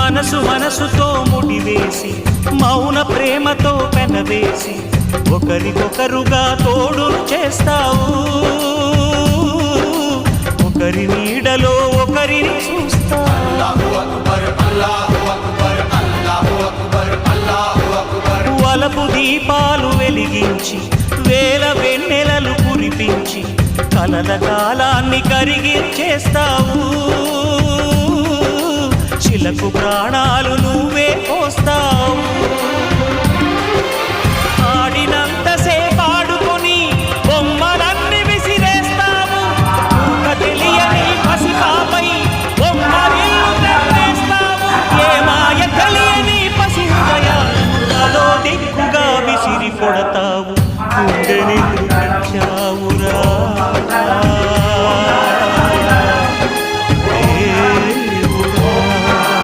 మనసు మనసుతో ముడివేసి మౌన ప్రేమతో పెనవేసి ఒకరికొకరుగా తోడును చేస్తావు ఒకరి నీడలో ఒకరిని చూస్తావు వలపు దీపాలు వెలిగించి వేల వెన్నెలలు కురిపించి కలల కాలాన్ని కరిగించేస్తావు శిలకు ప్రాణాలు నువ్వే పోస్తావు